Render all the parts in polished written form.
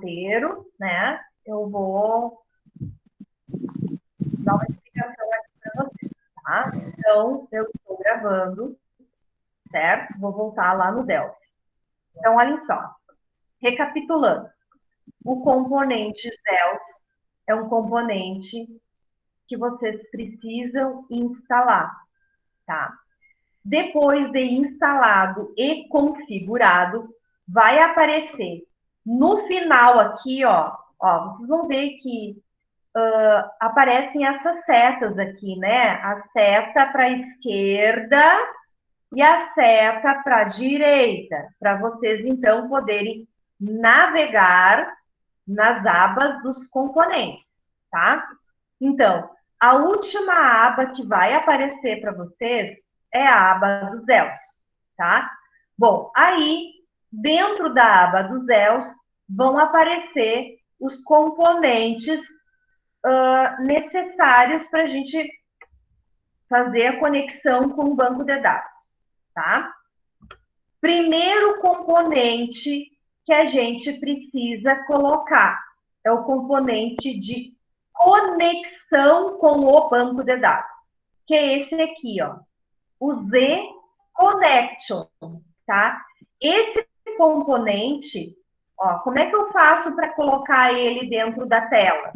roteiro, né? Eu vou dar uma explicação aqui para vocês, tá? Então, eu estou gravando, certo? Vou voltar lá no Delphi. Então, olhem só. Recapitulando. O componente Zeus é um componente que vocês precisam instalar, tá? Depois de instalado e configurado, vai aparecer no final aqui, ó, vocês vão ver que aparecem essas setas aqui, né? A seta para a esquerda e a seta para a direita, para vocês então poderem navegar nas abas dos componentes, tá? Então, a última aba que vai aparecer para vocês é a aba dos Zeus, tá? Bom, aí, dentro da aba dos Zeus, vão aparecer os componentes necessários para a gente fazer a conexão com o banco de dados, tá? Primeiro componente que a gente precisa colocar é o componente de conexão com o banco de dados, que é esse aqui, ó, o Z Connection, tá? Esse componente, ó, como é que eu faço para colocar ele dentro da tela?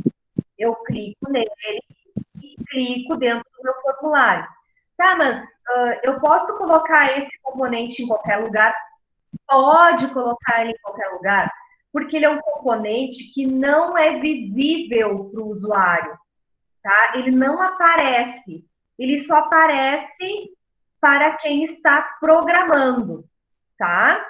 Eu clico nele e clico dentro do meu formulário. Tá, mas eu posso colocar esse componente em qualquer lugar? Pode colocar ele em qualquer lugar, porque ele é um componente que não é visível para o usuário, tá? Ele não aparece, ele só aparece para quem está programando, tá?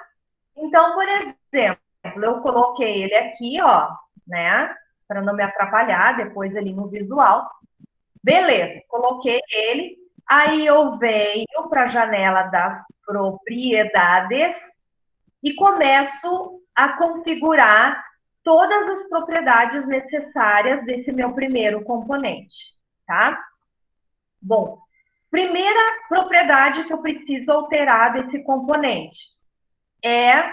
Então, por exemplo, eu coloquei ele aqui, ó, né? Para não me atrapalhar depois ali no visual. Beleza, coloquei ele. Aí eu venho para a janela das propriedades e começo a configurar todas as propriedades necessárias desse meu primeiro componente, tá? Bom, primeira propriedade que eu preciso alterar desse componente é...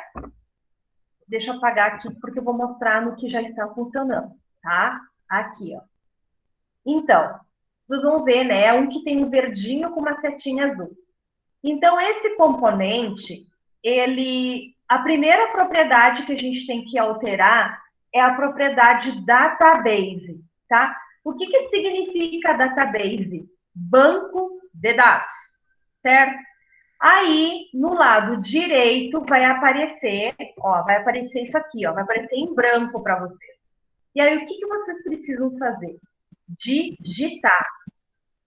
Deixa eu apagar aqui, porque eu vou mostrar no que já está funcionando, tá? Aqui, ó. Então, vocês vão ver, né? É um que tem um verdinho com uma setinha azul. Então, esse componente, a primeira propriedade que a gente tem que alterar é a propriedade database, tá? O que significa database? Banco de dados, certo? Aí, no lado direito, vai aparecer, ó, vai aparecer isso aqui, ó, vai aparecer em branco para vocês. E aí, o que vocês precisam fazer? Digitar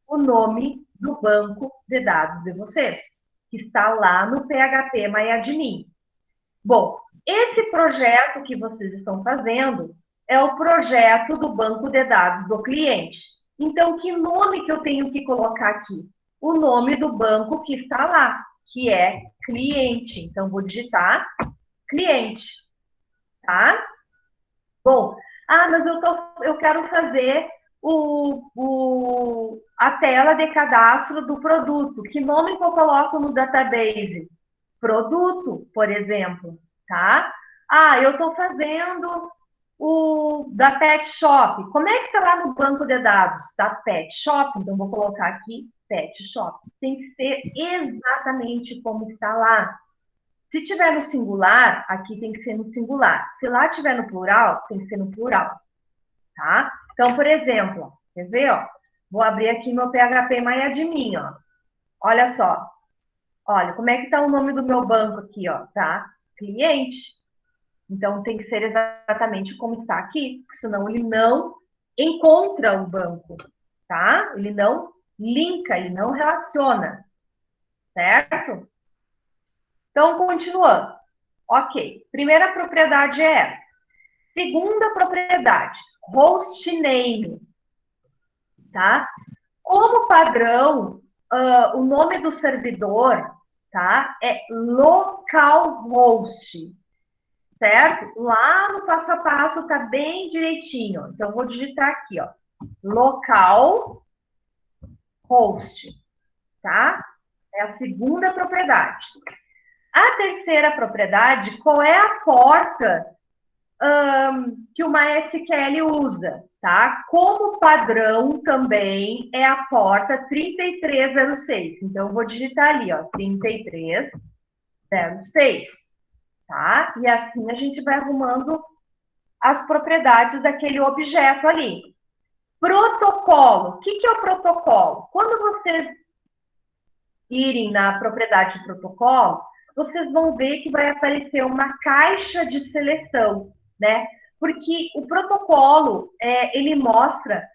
o nome do banco de dados de vocês, que está lá no PHP MyAdmin. Bom, esse projeto que vocês estão fazendo é o projeto do banco de dados do cliente. Então, que nome que eu tenho que colocar aqui? O nome do banco que está lá, que é cliente. Então, vou digitar cliente, tá? Bom, mas eu quero fazer a tela de cadastro do produto. Que nome que eu coloco no database? Produto, por exemplo, tá? Eu estou fazendo o da Pet Shop. Como é que está lá no banco de dados? Da Pet Shop, então vou colocar aqui Pet Shop. Tem que ser exatamente como está lá. Se tiver no singular, aqui tem que ser no singular. Se lá tiver no plural, tem que ser no plural, tá? Então, por exemplo, quer ver, ó? Vou abrir aqui meu PHP MyAdmin, ó. Olha só. Olha, como é que tá o nome do meu banco aqui, ó, tá? Cliente. Então, tem que ser exatamente como está aqui, porque senão ele não encontra o banco, tá? Ele não linka, ele não relaciona, certo? Então, continuando. Ok, primeira propriedade é essa. Segunda propriedade, hostname, tá? Como padrão, o nome do servidor, tá? É localhost, certo? Lá no passo a passo tá bem direitinho. Então, vou digitar aqui, ó, localhost, tá? É a segunda propriedade. A terceira propriedade, qual é a porta que o MySQL usa, tá? Como padrão também é a porta 3306. Então, eu vou digitar ali, ó, 3306, tá? E assim a gente vai arrumando as propriedades daquele objeto ali. Protocolo. O que é o protocolo? Quando vocês irem na propriedade de protocolo, vocês vão ver que vai aparecer uma caixa de seleção, né? Porque o protocolo, ele mostra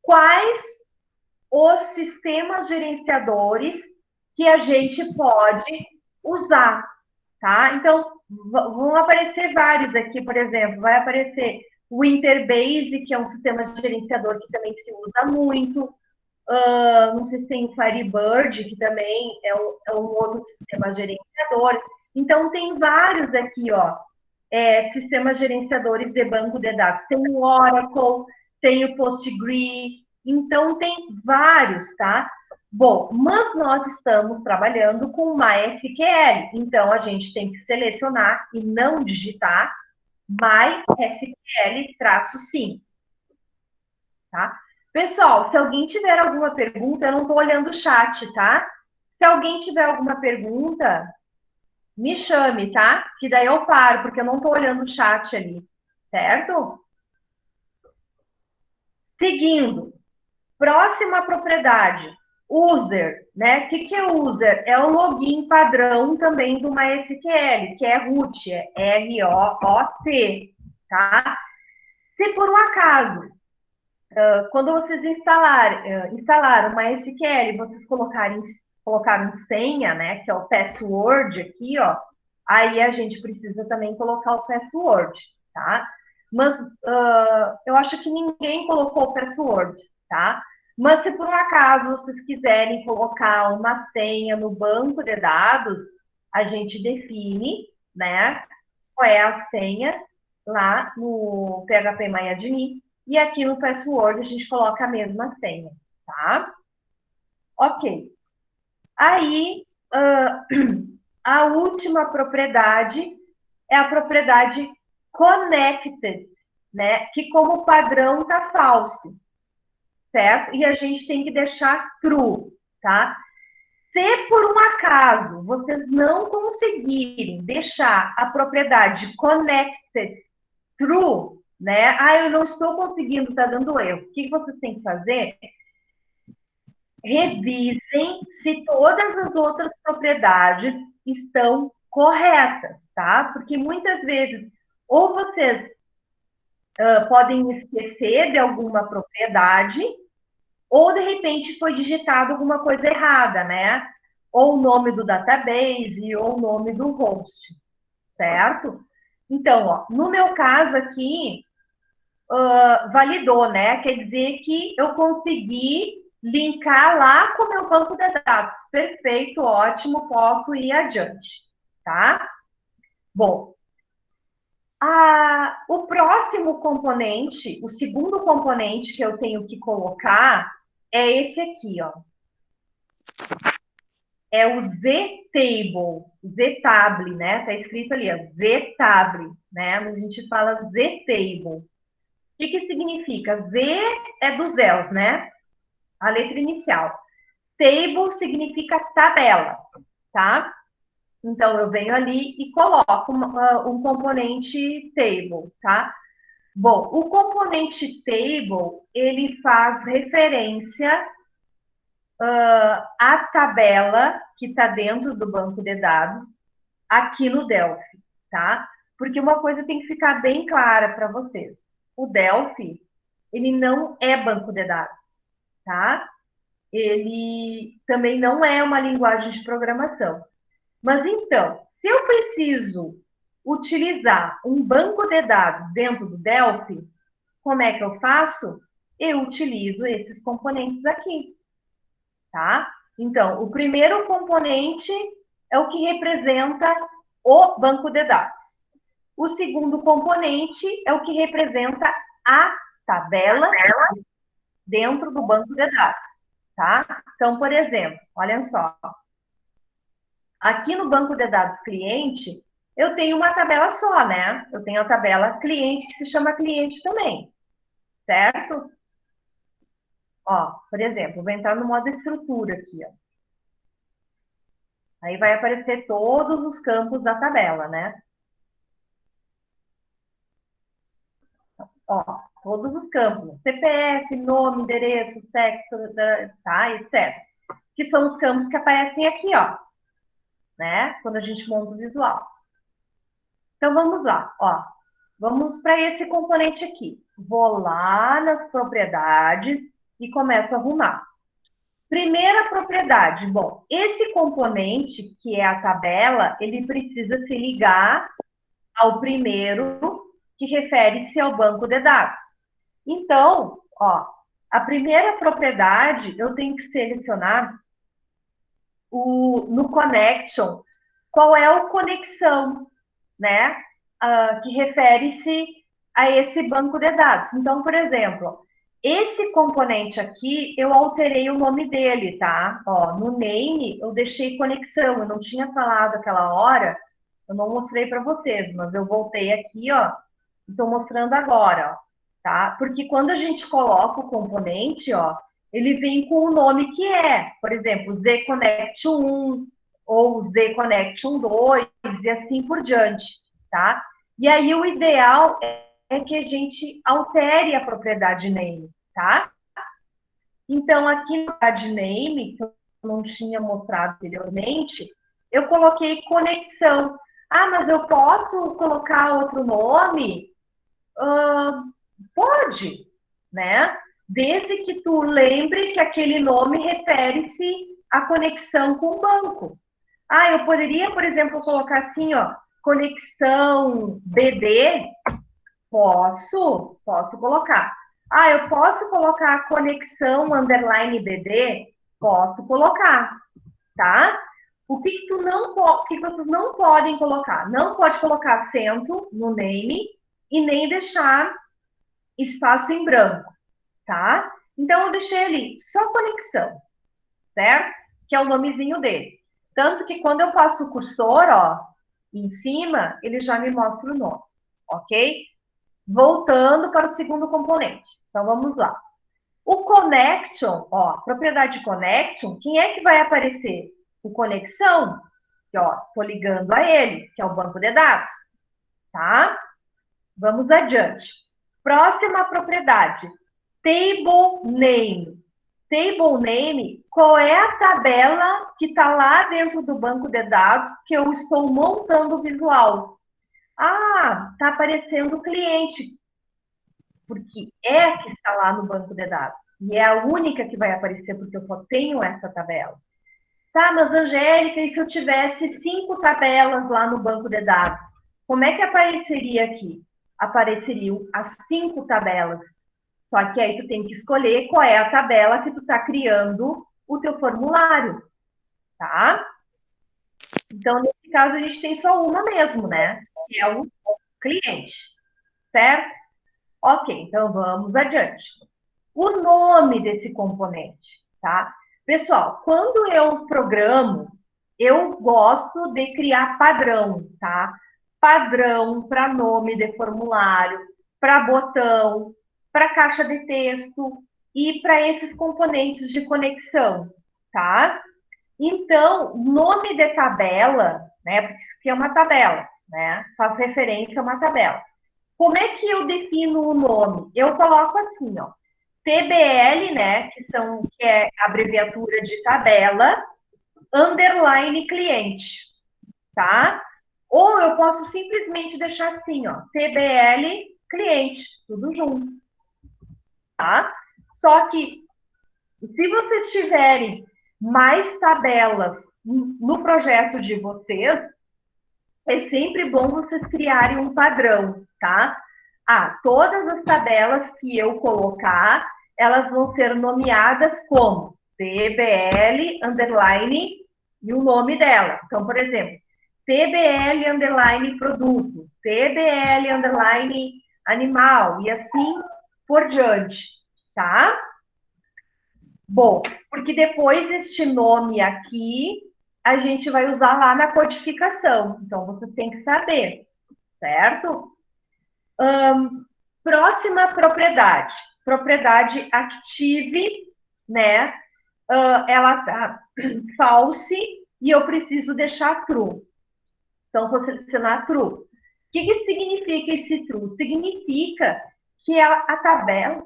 quais os sistemas gerenciadores que a gente pode usar, tá? Então, vão aparecer vários aqui, por exemplo, vai aparecer o Interbase, que é um sistema gerenciador que também se usa muito. Não sei se tem o Firebird, que também é um outro sistema gerenciador. Então, tem vários aqui, ó, sistemas gerenciadores de banco de dados. Tem o Oracle, tem o Postgre, então tem vários, tá? Bom, mas nós estamos trabalhando com MySQL, então a gente tem que selecionar e não digitar MySQL-sim, tá? Pessoal, se alguém tiver alguma pergunta, eu não estou olhando o chat, tá? Se alguém tiver alguma pergunta, me chame, tá? Que daí eu paro, porque eu não estou olhando o chat ali, certo? Seguindo, próxima propriedade, user, né? O que é user? É o login padrão também do MySQL, que é root, é R-O-O-T, tá? Se por um acaso, quando vocês instalaram o MySQL, vocês colocaram senha, né? Que é o password aqui, ó. Aí a gente precisa também colocar o password, tá? Mas eu acho que ninguém colocou o password, tá? Mas se por um acaso vocês quiserem colocar uma senha no banco de dados, a gente define, né? Qual é a senha lá no PHP e aqui no password a gente coloca a mesma senha, tá? Ok. Aí, a última propriedade é a propriedade connected, né? Que como padrão tá false, certo? E a gente tem que deixar true, tá? Se por um acaso vocês não conseguirem deixar a propriedade connected true, né? Ah, eu não estou conseguindo, tá dando erro. O que vocês têm que fazer? Revisem se todas as outras propriedades estão corretas, tá? Porque muitas vezes, ou vocês podem esquecer de alguma propriedade, ou de repente foi digitado alguma coisa errada, né? Ou o nome do database, ou o nome do host, certo? Então, ó, no meu caso aqui, validou, né? Quer dizer que eu consegui linkar lá com o meu banco de dados. Perfeito, ótimo, posso ir adiante, tá? Bom, o próximo componente, o segundo componente que eu tenho que colocar é esse aqui, ó. É o Z-Table, Z-Table, né? Tá escrito ali, ó, Z-Table, né? A gente fala Z-Table. O que significa? Z é dos Zéus, né? A letra inicial. Table significa tabela, tá? Então, eu venho ali e coloco um componente table, tá? Bom, o componente table, ele faz referência à tabela que está dentro do banco de dados aqui no Delphi, tá? Porque uma coisa tem que ficar bem clara para vocês. O Delphi, ele não é banco de dados, tá? Ele também não é uma linguagem de programação. Mas então, se eu preciso utilizar um banco de dados dentro do Delphi, como é que eu faço? Eu utilizo esses componentes aqui, tá? Então, o primeiro componente é o que representa o banco de dados. O segundo componente é o que representa a tabela dentro do banco de dados, tá? Então, por exemplo, olha só. Aqui no banco de dados cliente, eu tenho uma tabela só, né? Eu tenho a tabela cliente, que se chama cliente também, certo? Ó, por exemplo, vou entrar no modo estrutura aqui, ó. Aí vai aparecer todos os campos da tabela, né? Ó, todos os campos, CPF, nome, endereço, sexo, tá, etc. Que são os campos que aparecem aqui, ó, né? Quando a gente monta o visual. Então vamos lá, ó. Vamos para esse componente aqui. Vou lá nas propriedades e começo a arrumar. Primeira propriedade. Bom, esse componente, que é a tabela, ele precisa se ligar ao primeiro, que refere-se ao banco de dados. Então, ó, a primeira propriedade, eu tenho que selecionar no connection, qual é o conexão, né? Que refere-se a esse banco de dados. Então, por exemplo, esse componente aqui, eu alterei o nome dele, tá? Ó, no name, eu deixei conexão, eu não tinha falado aquela hora, eu não mostrei para vocês, mas eu voltei aqui, ó, e estou mostrando agora, ó, tá? Porque quando a gente coloca o componente, ó, ele vem com o nome que é, por exemplo, Z-Connect 1 ou Z-Connection 2 e assim por diante, tá? E aí o ideal é que a gente altere a propriedade name, tá? Então, aqui na propriedade name, que eu não tinha mostrado anteriormente, eu coloquei conexão. Ah, mas eu posso colocar outro nome? Pode, né? Desde que tu lembre que aquele nome refere-se à conexão com o banco. Ah, eu poderia, por exemplo, colocar assim, ó, conexão BD? Posso colocar. Ah, eu posso colocar conexão underline BD? Posso colocar, tá? O que, que tu não o que vocês não podem colocar? Não pode colocar acento no name e nem deixar espaço em branco, tá? Então eu deixei ali só conexão, certo? Que é o nomezinho dele. Tanto que quando eu passo o cursor, ó, em cima, ele já me mostra o nome, ok? Voltando para o segundo componente. Então vamos lá. O connection, ó, propriedade connection, quem é que vai aparecer? O conexão, que ó, tô ligando a ele, que é o banco de dados, tá? Vamos adiante. Próxima propriedade, table name. Table name, qual é a tabela que está lá dentro do banco de dados que eu estou montando o visual? Ah, está aparecendo o cliente, porque é a que está lá no banco de dados. E é a única que vai aparecer, porque eu só tenho essa tabela. Tá, mas Angélica, e se eu tivesse 5 tabelas lá no banco de dados? Como é que apareceria aqui? Apareceriam as 5 tabelas. Só que aí tu tem que escolher qual é a tabela que tu está criando o teu formulário, tá? Então, nesse caso, a gente tem só uma mesmo, né? Que é o cliente, certo? Ok, então vamos adiante. O nome desse componente, tá? Pessoal, quando eu programo, eu gosto de criar padrão, tá? Padrão para nome de formulário, para botão, para caixa de texto e para esses componentes de conexão, tá? Então, nome de tabela, né? Porque isso aqui é uma tabela, né? Faz referência a uma tabela. Como é que eu defino o nome? Eu coloco assim, ó. TBL, né, que é a abreviatura de tabela, underline cliente, tá? Ou eu posso simplesmente deixar assim, ó, TBL cliente, tudo junto, tá? Só que se vocês tiverem mais tabelas no projeto de vocês, é sempre bom vocês criarem um padrão, tá? Ah, todas as tabelas que eu colocar, elas vão ser nomeadas como TBL underline e o nome dela. Então, por exemplo, TBL underline produto, TBL underline animal e assim por diante, tá? Bom, porque depois este nome aqui a gente vai usar lá na codificação. Então, vocês têm que saber, certo? Próxima propriedade. Propriedade active, né? Ela tá false e eu preciso deixar true. Então, vou selecionar true. O que significa esse true? Significa que a tabela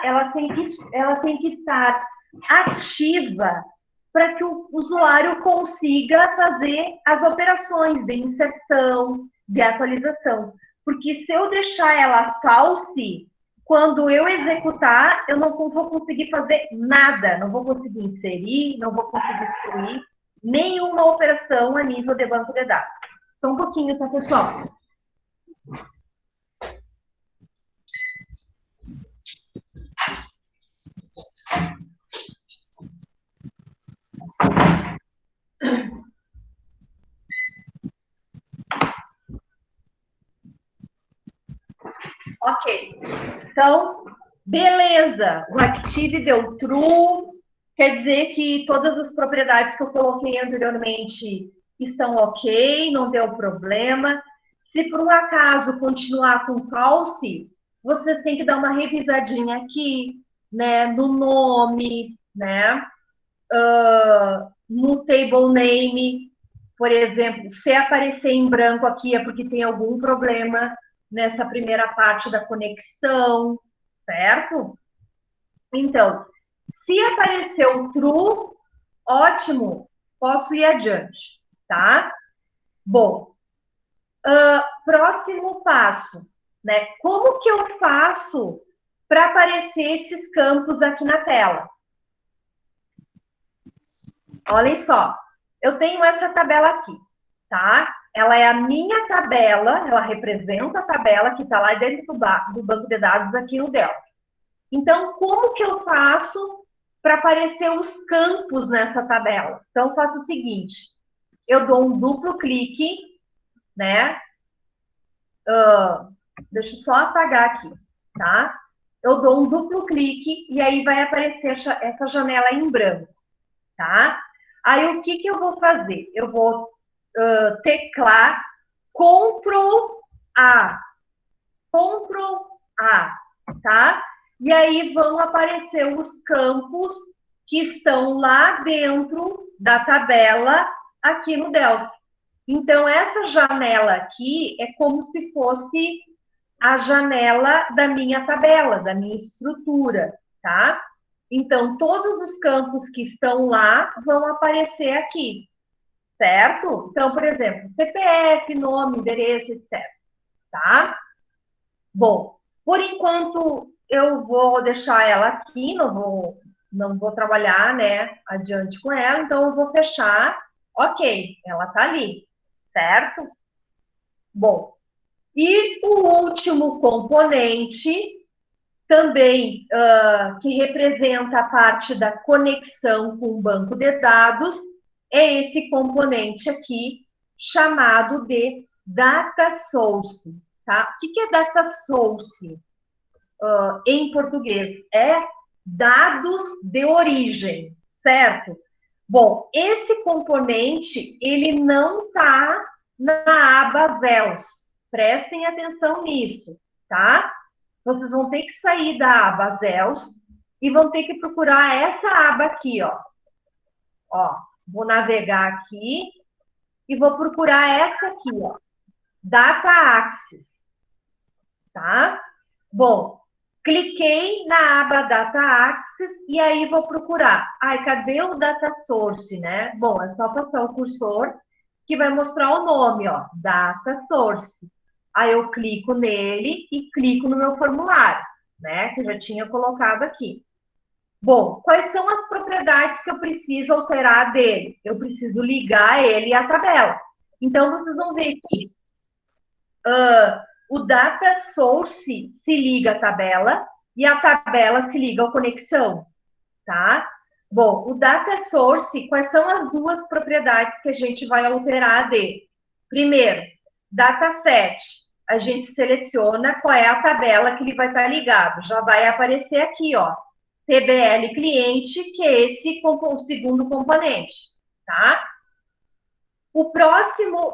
ela tem que estar ativa para que o usuário consiga fazer as operações de inserção, de atualização. Porque se eu deixar ela false, quando eu executar, eu não vou conseguir fazer nada, não vou conseguir inserir, não vou conseguir excluir nenhuma operação a nível de banco de dados. Só um pouquinho, tá, pessoal? Ok. Então, beleza. O Active deu true. Quer dizer que todas as propriedades que eu coloquei anteriormente estão ok, não deu problema. Se por um acaso continuar com false, vocês têm que dar uma revisadinha aqui, né? No nome, né? No table name, por exemplo, se aparecer em branco aqui é porque tem algum problema nessa primeira parte da conexão, certo? Então, se apareceu true, ótimo, posso ir adiante, tá? Bom, próximo passo, né? Como que eu faço para aparecer esses campos aqui na tela? Olhem só, eu tenho essa tabela aqui, tá? Ela é a minha tabela, ela representa a tabela que está lá dentro do banco de dados aqui no Delphi. Então, como que eu faço para aparecer os campos nessa tabela? Então, eu faço o seguinte, eu dou um duplo clique, né? Deixa eu só apagar aqui, tá? Eu dou um duplo clique e aí vai aparecer essa janela em branco, tá? Aí, o que eu vou fazer? Eu vou teclar Ctrl A, Ctrl A, tá? E aí vão aparecer os campos que estão lá dentro da tabela aqui no Delphi. Então, essa janela aqui é como se fosse a janela da minha tabela, da minha estrutura, tá? Então, todos os campos que estão lá vão aparecer aqui, certo? Então, por exemplo, CPF, nome, endereço, etc. Tá? Bom, por enquanto eu vou deixar ela aqui, não vou trabalhar, né, adiante com ela, então eu vou fechar. Ok, ela tá ali, certo? Bom, e o último componente, também que representa a parte da conexão com o banco de dados, é esse componente aqui, chamado de data source. Tá? O que é data source em português? É dados de origem, certo? Bom, esse componente, ele não está na aba ZELS. Prestem atenção nisso, tá? Vocês vão ter que sair da aba ZELS e vão ter que procurar essa aba aqui, ó. Ó, vou navegar aqui e vou procurar essa aqui, ó. Data Axis, tá? Bom, cliquei na aba Data Axis e aí vou procurar. Ai, cadê o Data Source, né? Bom, é só passar o cursor que vai mostrar o nome, ó, Data Source. Aí eu clico nele e clico no meu formulário, né? Que eu já tinha colocado aqui. Bom, quais são as propriedades que eu preciso alterar dele? Eu preciso ligar ele à tabela. Então, vocês vão ver que o data source se liga à tabela e a tabela se liga à conexão, tá? Bom, o data source, quais são as duas propriedades que a gente vai alterar dele? Primeiro, dataset. A gente seleciona qual é a tabela que ele vai estar ligado. Já vai aparecer aqui, ó, TBL cliente, que é esse o segundo componente. tá?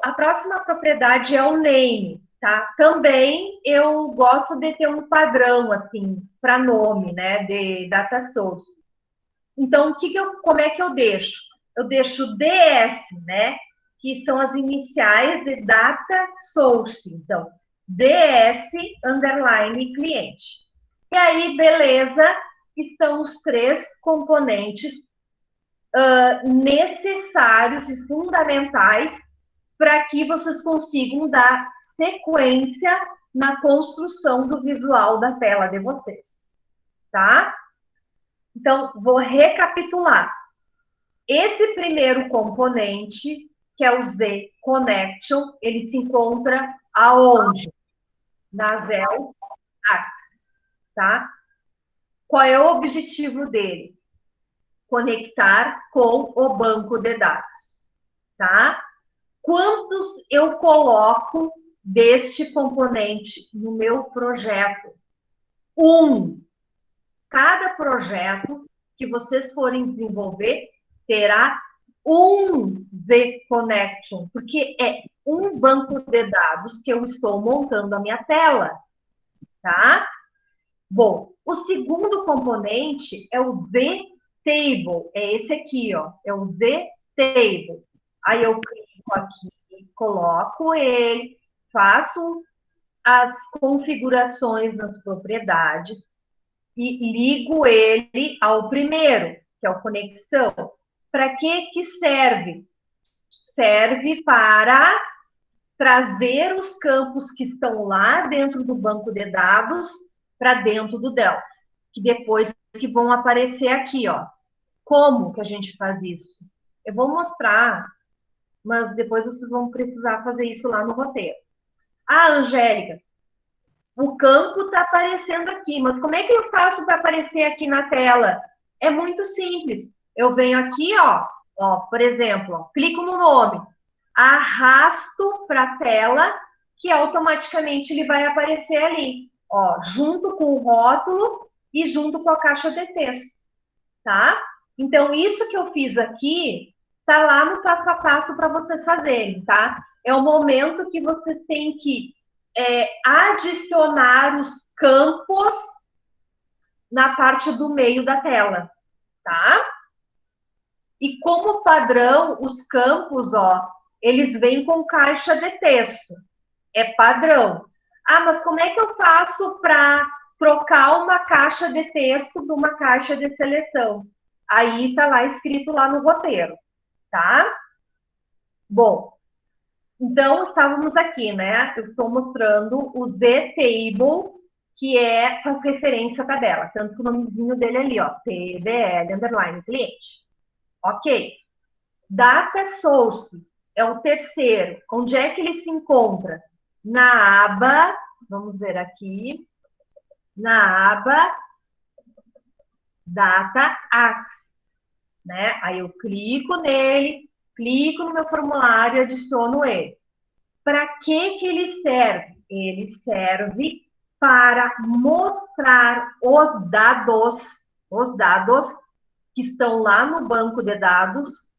A próxima propriedade é o name, tá? Também eu gosto de ter um padrão, assim, para nome, né, de data source. Então, como é que eu deixo? Eu deixo DS, né, que são as iniciais de data source. Então, DS underline cliente. E aí, beleza, estão os três componentes necessários e fundamentais para que vocês consigam dar sequência na construção do visual da tela de vocês, tá? Então, vou recapitular. Esse primeiro componente, que é o Z Connection, ele se encontra aonde? Nas else axis, tá? Qual é o objetivo dele? Conectar com o banco de dados, tá? Quantos eu coloco deste componente no meu projeto? Cada projeto que vocês forem desenvolver terá um Z Connection, porque é um banco de dados que eu estou montando a minha tela, tá? Bom, o segundo componente é o Z Table, é esse aqui, ó, é o Z Table. Aí eu clico aqui, coloco ele, faço as configurações nas propriedades e ligo ele ao primeiro, que é o conexão. Para que serve? Serve para trazer os campos que estão lá dentro do banco de dados para dentro do Delphi, que depois que vão aparecer aqui, ó. Como que a gente faz isso? Eu vou mostrar, mas depois vocês vão precisar fazer isso lá no roteiro. Ah, Angélica, o campo está aparecendo aqui, mas como é que eu faço para aparecer aqui na tela? É muito simples. Eu venho aqui, ó, por exemplo, ó, clico no nome, arrasto para a tela, que automaticamente ele vai aparecer ali, ó, junto com o rótulo e junto com a caixa de texto, tá? Então, isso que eu fiz aqui tá lá no passo a passo para vocês fazerem, tá? É o momento que vocês têm que adicionar os campos na parte do meio da tela, tá? E como padrão, os campos, ó, eles vêm com caixa de texto. É padrão. Ah, mas como é que eu faço para trocar uma caixa de texto de uma caixa de seleção? Aí tá lá escrito lá no roteiro, tá? Bom, então estávamos aqui, né? Eu estou mostrando o Z-Table, que faz referência à tabela, tanto que o nomezinho dele ali, ó, TBL, underline, cliente. Ok. Data Source é o terceiro. Onde é que ele se encontra? Na aba, vamos ver aqui, na aba Data Axis, né? Aí eu clico nele, clico no meu formulário e adiciono ele. Para que ele serve? Ele serve para mostrar os dados que estão lá no banco de dados,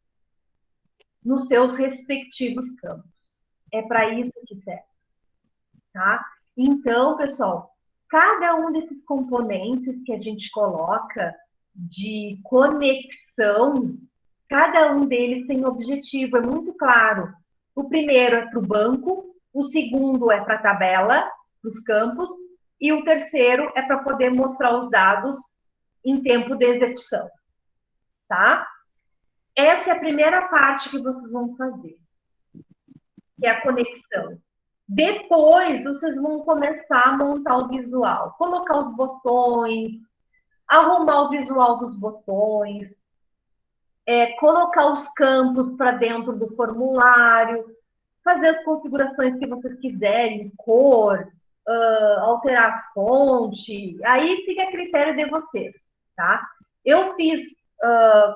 nos seus respectivos campos. É para isso que serve, tá? Então, pessoal, cada um desses componentes que a gente coloca de conexão, cada um deles tem objetivo, é muito claro. O primeiro é para o banco, o segundo é para a tabela, para os campos, e o terceiro é para poder mostrar os dados em tempo de execução, tá? Essa é a primeira parte que vocês vão fazer, que é a conexão. Depois, vocês vão começar a montar o visual, colocar os botões, arrumar o visual dos botões, colocar os campos para dentro do formulário, fazer as configurações que vocês quiserem, cor, alterar a fonte, aí fica a critério de vocês, tá? Eu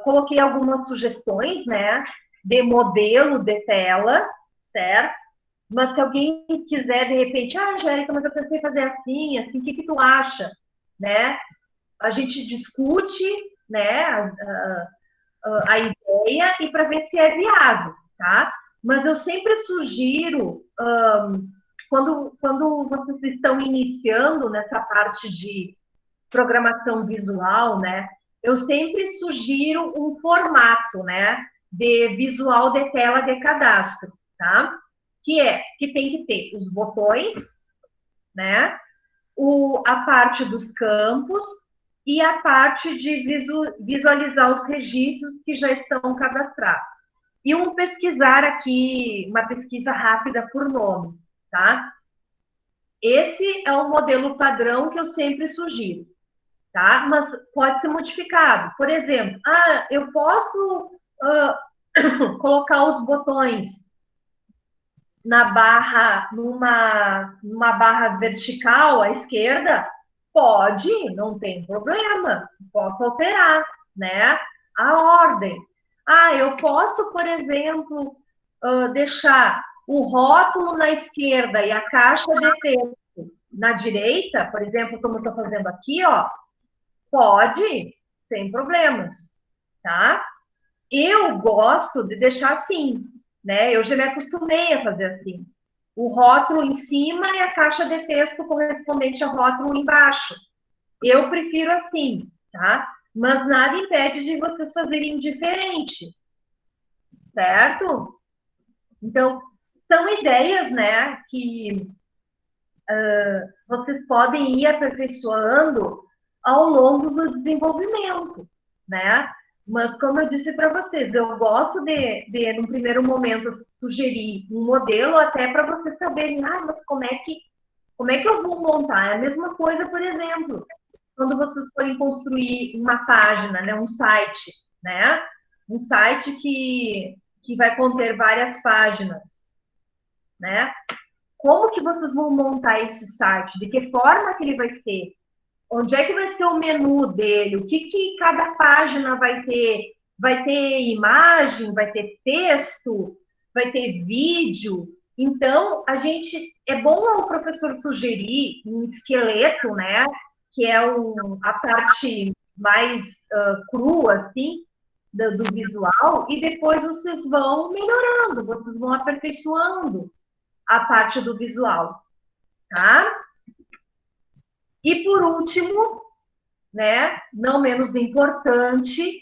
coloquei algumas sugestões, né, de modelo de tela, certo? Mas se alguém quiser, de repente, Angélica, mas eu pensei em fazer assim, assim, o que tu acha? Né? A gente discute, né, a ideia e para ver se é viável, tá? Mas eu sempre sugiro, quando vocês estão iniciando nessa parte de programação visual, né? Eu sempre sugiro um formato, né? De visual de tela de cadastro, tá? Que tem que ter os botões, né? A parte dos campos e a parte de visualizar os registros que já estão cadastrados. E pesquisar aqui, uma pesquisa rápida por nome, tá? Esse é o modelo padrão que eu sempre sugiro, tá? Mas pode ser modificado. Por exemplo, eu posso colocar os botões na barra, numa barra vertical à esquerda? Pode, não tem problema. Posso alterar, né? A ordem. Eu posso, por exemplo, deixar o rótulo na esquerda e a caixa de texto na direita, por exemplo, como eu estou fazendo aqui, ó. Pode, sem problemas, tá? Eu gosto de deixar assim, né? Eu já me acostumei a fazer assim. O rótulo em cima e a caixa de texto correspondente ao rótulo embaixo. Eu prefiro assim, tá? Mas nada impede de vocês fazerem diferente, certo? Então, são ideias, né, que vocês podem ir aperfeiçoando ao longo do desenvolvimento, né? Mas, como eu disse para vocês, eu gosto no primeiro momento, sugerir um modelo até para vocês saberem, mas como é que eu vou montar? É a mesma coisa, por exemplo, quando vocês forem construir uma página, né, um site, né? Um site que vai conter várias páginas, né? Como que vocês vão montar esse site? De que forma que ele vai ser? Onde é que vai ser o menu dele? O que cada página vai ter? Vai ter imagem? Vai ter texto? Vai ter vídeo? Então, é bom o professor sugerir um esqueleto, né? Que é a parte mais crua, assim, do visual, e depois vocês vão melhorando, vocês vão aperfeiçoando a parte do visual, tá? E por último, né, não menos importante,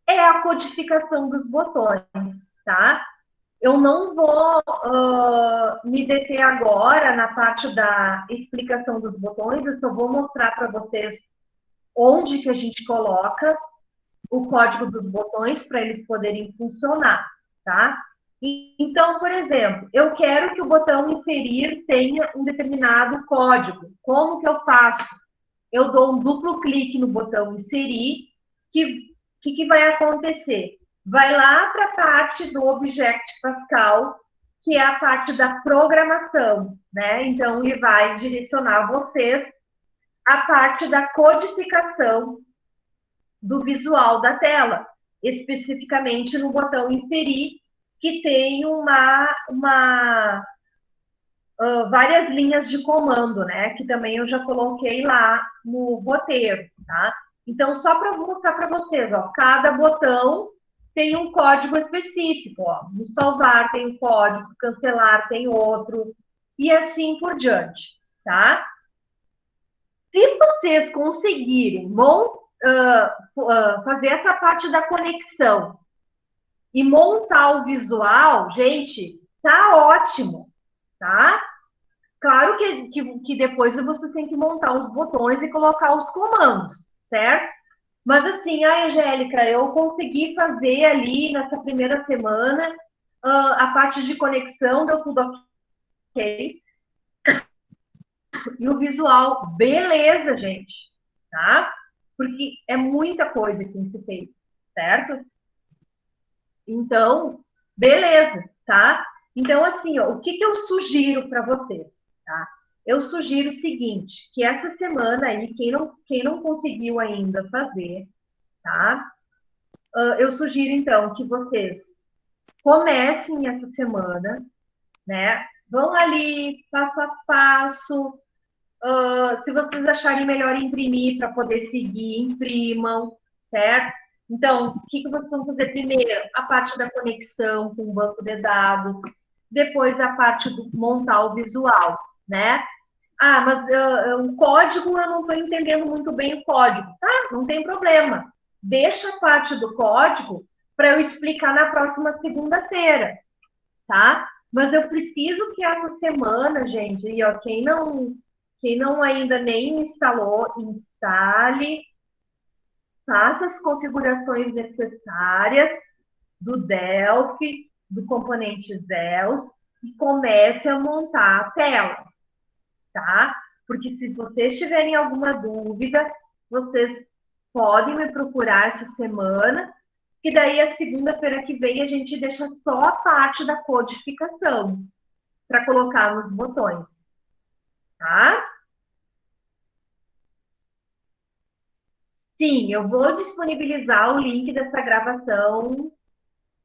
é a codificação dos botões, tá? Eu não vou me deter agora na parte da explicação dos botões, eu só vou mostrar para vocês onde que a gente coloca o código dos botões para eles poderem funcionar, tá? Então, por exemplo, eu quero que o botão inserir tenha um determinado código. Como que eu faço? Eu dou um duplo clique no botão inserir, que vai acontecer? Vai lá para a parte do Object Pascal, que é a parte da programação, né? Então, ele vai direcionar vocês à parte da codificação do visual da tela, especificamente no botão inserir, que tem várias linhas de comando, né? Que também eu já coloquei lá no roteiro, tá? Então, só para mostrar para vocês, ó, cada botão tem um código específico, ó. No salvar tem um código, cancelar tem outro, e assim por diante, tá? Se vocês conseguirem fazer essa parte da conexão e montar o visual, gente, tá ótimo, tá? Claro que depois vocês têm que montar os botões e colocar os comandos, certo? Mas assim, Angélica, eu consegui fazer ali nessa primeira semana a parte de conexão, deu tudo ok. E o visual, beleza, gente, tá? Porque é muita coisa que tem que ser feita, certo? Então, beleza, tá? Então, assim, ó, o que eu sugiro para vocês, tá? Eu sugiro o seguinte, que essa semana aí, quem não conseguiu ainda fazer, tá? Eu sugiro, então, que vocês comecem essa semana, né? Vão ali, passo a passo. Se vocês acharem melhor imprimir para poder seguir, imprimam, certo? Então, o que vocês vão fazer primeiro? A parte da conexão com o banco de dados, depois a parte do montar o visual, né? Ah, mas o código, eu não estou entendendo muito bem o código. Tá, não tem problema. Deixa a parte do código para eu explicar na próxima segunda-feira, tá? Mas eu preciso que essa semana, gente, e ó, quem não ainda nem instalou, instale, faça as configurações necessárias do Delphi, do componente Zeus e comece a montar a tela, tá? Porque se vocês tiverem alguma dúvida, vocês podem me procurar essa semana, e daí a segunda-feira que vem a gente deixa só a parte da codificação para colocar nos botões, tá? Sim, eu vou disponibilizar o link dessa gravação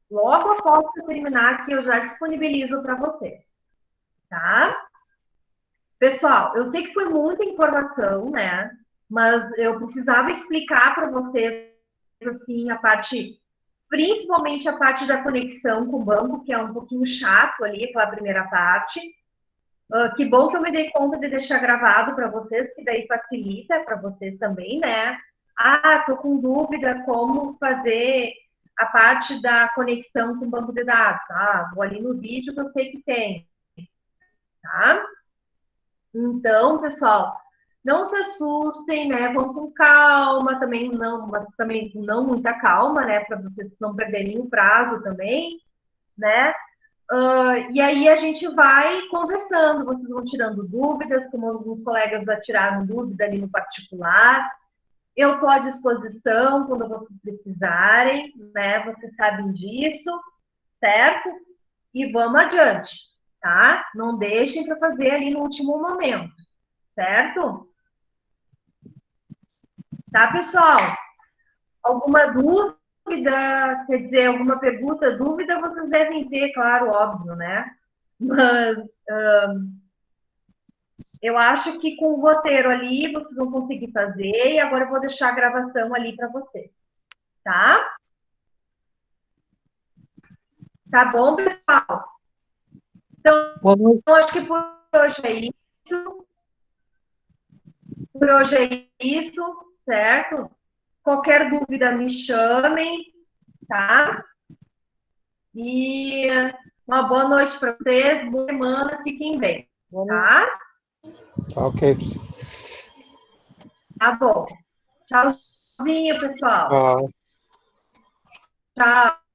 logo após que eu terminar, que eu já disponibilizo para vocês, tá? Pessoal, eu sei que foi muita informação, né? Mas eu precisava explicar para vocês assim a parte, principalmente a parte da conexão com o banco, que é um pouquinho chato ali, aquela primeira parte. Que bom que eu me dei conta de deixar gravado para vocês, que daí facilita para vocês também, né? Ah, tô com dúvida como fazer a parte da conexão com o banco de dados. Ah, vou ali no vídeo que eu sei que tem, tá? Então, pessoal, não se assustem, né? Vão com calma, também não, mas também com não muita calma, né? Para vocês não perderem o prazo também, né? E aí a gente vai conversando, vocês vão tirando dúvidas, como alguns colegas já tiraram dúvida ali no particular. Eu estou à disposição quando vocês precisarem, né? Vocês sabem disso, certo? E vamos adiante, tá? Não deixem para fazer ali no último momento, certo? Tá, pessoal? Alguma dúvida, quer dizer, alguma pergunta, dúvida, vocês devem ter, claro, óbvio, né? Mas eu acho que com o roteiro ali vocês vão conseguir fazer, e agora eu vou deixar a gravação ali para vocês, tá? Tá bom, pessoal? Então, Boa noite. eu acho que por hoje é isso. Por hoje é isso, certo? Qualquer dúvida, me chamem, tá? E uma boa noite para vocês, boa semana, fiquem bem, Boa noite. tá? Tá ok. Tá bom. Tchauzinho, pessoal. Tchau. Tchau.